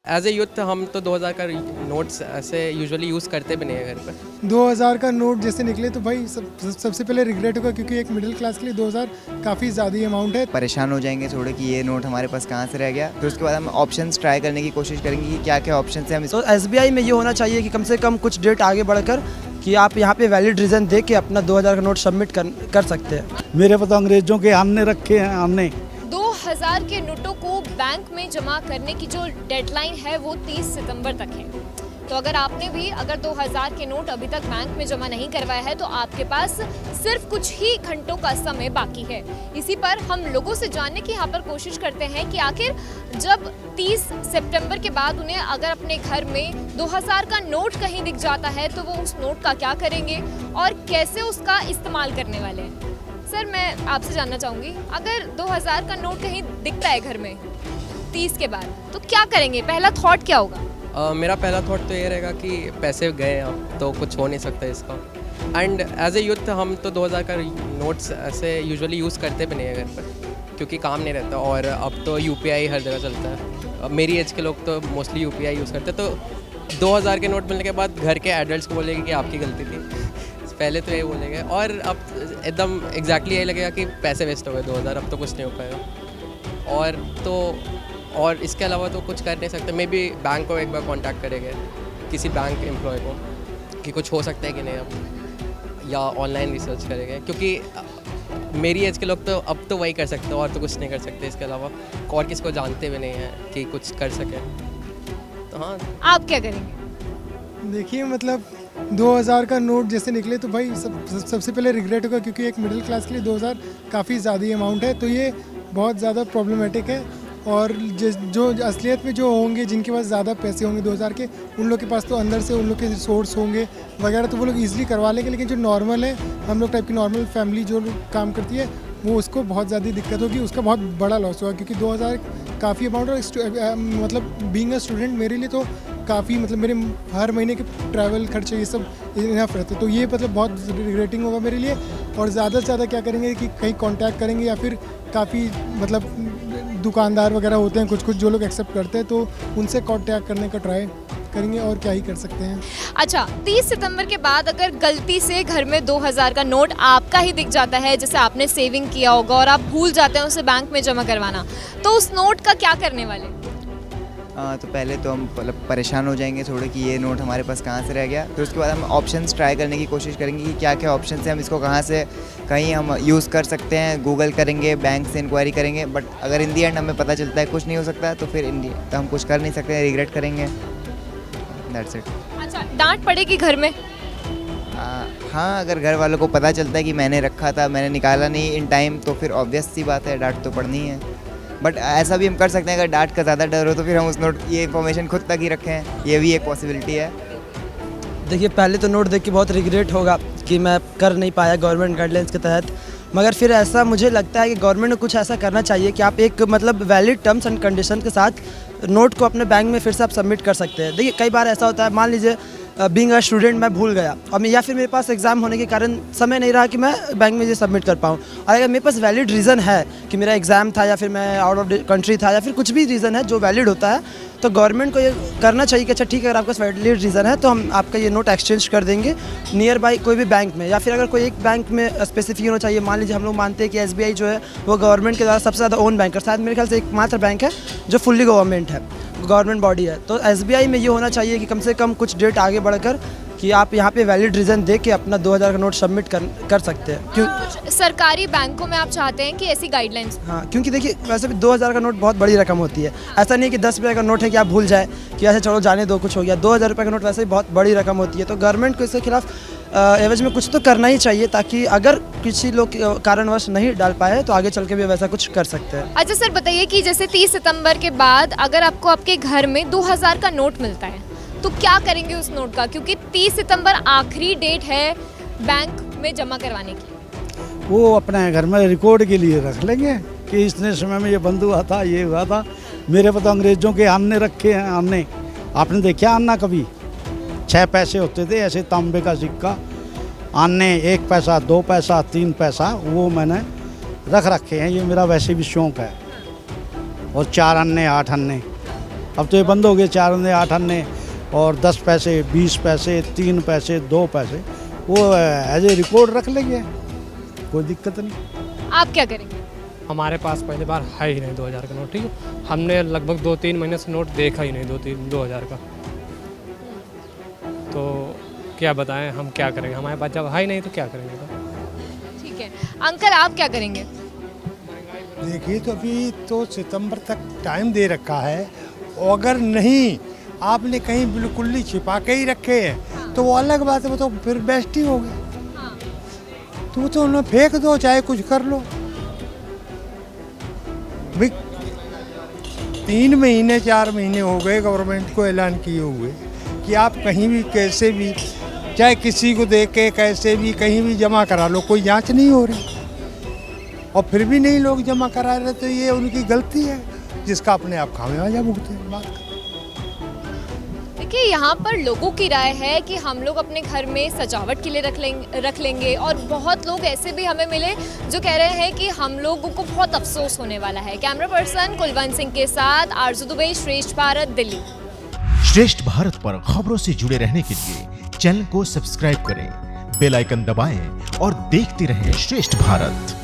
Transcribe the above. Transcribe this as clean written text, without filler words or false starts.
As a youth हम तो 2000 का नोट्स ऐसे यूजुअली यूज़ करते भी नहीं है घर पर। 2000 का नोट जैसे निकले तो भाई सबसे पहले रिग्रेट होगा, क्योंकि एक मिडिल क्लास के लिए 2000 काफ़ी ज़्यादा अमाउंट है। परेशान हो जाएंगे थोड़े कि ये नोट हमारे पास कहाँ से रह गया। फिर उसके बाद हम ऑप्शंस ट्राई करने की कोशिश करेंगे कि क्या क्या ऑप्शन है हम तो एसबीआई में ये होना चाहिए कि कम से कम कुछ डेट आगे बढ़कर कि आप यहाँ पे वैलिड रीज़न दे के अपना 2000 का नोट सबमिट कर सकते हैं। मेरे पास अंग्रेजों के हमने रखे हैं हमने 2000 के नोटों को बैंक में जमा करने की जो डेडलाइन है वो 30 सितंबर तक है। तो अगर आपने भी 2000 के नोट अभी तक बैंक में जमा नहीं करवाया है तो आपके पास सिर्फ कुछ ही घंटों का समय बाकी है। इसी पर हम लोगों से जानने की यहाँ पर कोशिश करते हैं कि आखिर जब 30 सितंबर के बाद उन्हें अगर अपने घर में 2000 का नोट कहीं दिख जाता है तो वो उस नोट का क्या करेंगे और कैसे उसका इस्तेमाल करने वाले हैं। सर, मैं आपसे जानना चाहूँगी, अगर 2000 का नोट कहीं दिखता है घर में 30 के बाद तो क्या करेंगे, पहला थॉट क्या होगा? मेरा पहला थॉट तो ये रहेगा कि पैसे गए अब तो कुछ हो नहीं सकता इसका। एंड एज ए यूथ हम तो 2000 का नोट्स ऐसे यूजुअली यूज़ करते भी नहीं है घर पर, क्योंकि काम नहीं रहता। और अब तो यूपीआई हर जगह चलता है। अब मेरी एज के लोग तो मोस्टली यूपीआई यूज़ करते हैं। तो 2000 के नोट मिलने के बाद घर के एडल्ट्स को बोलेंगे कि आपकी गलती थी, पहले तो यही बोलेंगे। और अब एकदम एग्जैक्टली यही लगेगा कि पैसे वेस्ट हो गए 2000, अब तो कुछ नहीं हो पाएगा। और इसके अलावा तो कुछ कर नहीं सकते। मे बी बैंक को एक बार कांटेक्ट करेंगे, किसी बैंक एम्प्लॉय को, कि कुछ हो सकता है कि नहीं अब, या ऑनलाइन रिसर्च करेंगे। क्योंकि मेरी एज के लोग तो अब तो वही कर सकते हैं और तो कुछ नहीं कर सकते इसके अलावा। और किसको जानते भी नहीं हैं कि कुछ कर सकें। तो हाँ, आप क्या करेंगे? देखिए, मतलब 2000 का नोट जैसे निकले तो भाई सबसे पहले रिग्रेट होगा, क्योंकि एक मिडिल क्लास के लिए 2000 काफ़ी ज़्यादा अमाउंट है। तो ये बहुत ज़्यादा प्रॉब्लमेटिक है। और जो असलियत में जो होंगे, जिनके पास ज़्यादा पैसे होंगे 2000 के, उन लोग के पास तो अंदर से उन लोग के रिसोर्स होंगे वगैरह, तो वो लोग ईजिली करवा लेंगे। लेकिन जो नॉर्मल है, हम लोग टाइप की नॉर्मल फैमिली जो काम करती है, वो उसको बहुत ज़्यादा दिक्कत होगी, उसका बहुत बड़ा लॉस होगा। क्योंकि 2000 काफ़ी अमाउंट, और मतलब बीइंग अ स्टूडेंट मेरे लिए तो काफ़ी, मतलब मेरे हर महीने के ट्रैवल खर्चे ये सब इनफ रहते। तो ये मतलब बहुत रिग्रेटिंग होगा मेरे लिए। और ज़्यादा से ज़्यादा क्या करेंगे कि कहीं कांटेक्ट करेंगे, या फिर काफ़ी मतलब दुकानदार वगैरह होते हैं कुछ जो लोग एक्सेप्ट करते हैं, तो उनसे कांटेक्ट करने का ट्राई करेंगे। और क्या ही कर सकते हैं। अच्छा, 30 सितंबर के बाद अगर गलती से घर में 2000 का नोट आपका ही दिख जाता है, जैसे आपने सेविंग किया होगा और आप भूल जाते हैं उसे बैंक में जमा करवाना, तो उस नोट का क्या करने वाले? तो पहले तो हम परेशान हो जाएंगे थोड़े कि ये नोट हमारे पास कहाँ से रह गया। फिर उसके बाद हम ऑप्शंस ट्राई करने की कोशिश करेंगे कि क्या क्या ऑप्शन है हम इसको कहाँ से कहीं हम यूज़ कर सकते हैं। गूगल करेंगे, बैंक से इंक्वायरी करेंगे। बट अगर इन दी एंड हमें पता चलता है कुछ नहीं हो सकता, तो फिर तो हम कुछ कर नहीं सकते, रिग्रेट करेंगे। That's it. अच्छा, डांट पड़ेगी घर में? हाँ, अगर घर वालों को पता चलता है कि मैंने रखा था, मैंने निकाला नहीं इन टाइम, तो फिर ऑब्वियस सी बात है, डांट तो पड़नी है। बट ऐसा भी हम कर सकते हैं, अगर डांट का ज़्यादा डर हो तो फिर हम उस नोट ये इन्फॉर्मेशन खुद तक ही रखें। ये भी एक पॉसिबिलिटी है। देखिए, पहले तो नोट देख के बहुत रिग्रेट होगा कि मैं कर नहीं पाया गवर्नमेंट गाइडलाइंस के तहत। मगर फिर ऐसा मुझे लगता है कि गवर्नमेंट को कुछ ऐसा करना चाहिए कि आप एक मतलब वैलिड टर्म्स एंड कंडीशन के साथ नोट को अपने बैंक में फिर से आप सबमिट कर सकते हैं। देखिए, कई बार ऐसा होता है, मान लीजिए बीइंग अ स्टूडेंट मैं भूल गया और या फिर मेरे पास एग्ज़ाम होने के कारण समय नहीं रहा कि मैं बैंक में ये सबमिट कर पाऊँ। और अगर मेरे पास वैलिड रीज़न है कि मेरा एग्ज़ाम था, या फिर मैं आउट ऑफ कंट्री था, या फिर कुछ भी रीज़न है जो वैलिड होता है, तो गवर्नमेंट को ये करना चाहिए कि अच्छा ठीक है, अगर आपका वैलिड रीज़न है तो हम आपका ये नोट एक्सचेंज कर देंगे नियर बाई कोई भी बैंक में। या फिर अगर कोई एक बैंक में स्पेसिफिक होना चाहिए, मान लीजिए हम लोग मानते हैं कि एसबीआई जो है वो गवर्नमेंट के द्वारा सबसे ज़्यादा ओन बैंक है, शायद मेरे ख्याल से एकमात्र बैंक है जो फुल्ली गवर्नमेंट है, गवर्नमेंट बॉडी है। तो एसबीआई में ये होना चाहिए कि कम से कम कुछ डेट आगे बढ़कर कि आप यहाँ पे वैलिड रीज़न दे के अपना 2000 का नोट सबमिट कर सकते हैं। क्यों सरकारी बैंकों में आप चाहते हैं कि ऐसी गाइडलाइंस? हाँ, क्योंकि देखिए वैसे भी 2000 का नोट बहुत बड़ी रकम होती है। ऐसा नहीं कि 10 रुपये का नोट है कि आप भूल जाए कि ऐसे चलो जाने दो, कुछ हो गया। 2000 रुपये का नोट वैसे ही बहुत बड़ी रकम होती है। तो गवर्नमेंट को इसके खिलाफ एवज में कुछ तो करना ही चाहिए, ताकि अगर किसी लोग कारणवश नहीं डाल पाए तो आगे चल के भी वैसा कुछ कर सकते हैं। अच्छा सर, बताइए कि जैसे 30 सितंबर के बाद अगर आपको आपके घर में 2000 का नोट मिलता है तो क्या करेंगे उस नोट का? क्योंकि 30 सितंबर आखिरी डेट है बैंक में जमा करवाने की। वो अपने घर में रिकॉर्ड के लिए रख लेंगे कि इसने समय में ये बंद हुआ था, ये हुआ था। मेरे पास अंग्रेजों के हमने रखे हैं हमने। आपने देखा अन्ना कभी? 6 पैसे होते थे ऐसे तांबे का सिक्का, आने 1 पैसा, 2 पैसा, 3 पैसा, वो मैंने रख रखे हैं। ये मेरा वैसे भी शौक़ है। और 4 अन्ने, 8 अन्ने, अब तो ये बंद हो गए, 4 आने 8 आने और 10 पैसे 20 पैसे 3 पैसे 2 पैसे वो एज ए रिकॉर्ड रख लेंगे, कोई दिक्कत नहीं। आप क्या करेंगे? हमारे पास पहली बार है ही नहीं 2000 का नोट, ठीक है। हमने लगभग 2-3 महीने से नोट देखा ही नहीं 2000 का, तो क्या बताएं हम क्या करेंगे, हमारे पास जब है ही नहीं तो क्या करेंगे। तो ठीक है अंकल, आप क्या करेंगे? देखिए तो अभी तो सितंबर तक टाइम दे रखा है, और अगर नहीं आपने कहीं बिल्कुल ही छिपा के ही रखे हैं तो वो अलग बात है, वो तो फिर बेस्ट ही होगी। हाँ। तो वो तो उन्हें फेंक दो, चाहे कुछ कर लो भाई। 3 महीने 4 महीने हो गए गवर्नमेंट को ऐलान किए हुए कि आप कहीं भी कैसे भी, चाहे किसी को देख के कैसे भी कहीं भी जमा करा लो, कोई जांच नहीं हो रही और फिर भी नहीं लोग जमा करा रहे, तो ये उनकी गलती है जिसका अपने आप खामियाजा भुगते हैं। बात देखिए यहाँ पर लोगों की राय है कि हम लोग अपने घर में सजावट के लिए रख लेंगे, और बहुत लोग ऐसे भी हमें मिले जो कह रहे हैं कि हम लोगों को बहुत अफसोस होने वाला है। कैमरा पर्सन कुलवंत सिंह के साथ आरजू दुबे, श्रेष्ठ भारत, दिल्ली। श्रेष्ठ भारत पर खबरों से जुड़े रहने के लिए चैनल को सब्सक्राइब करें, बेल आइकन दबाएं और देखते रहें श्रेष्ठ भारत।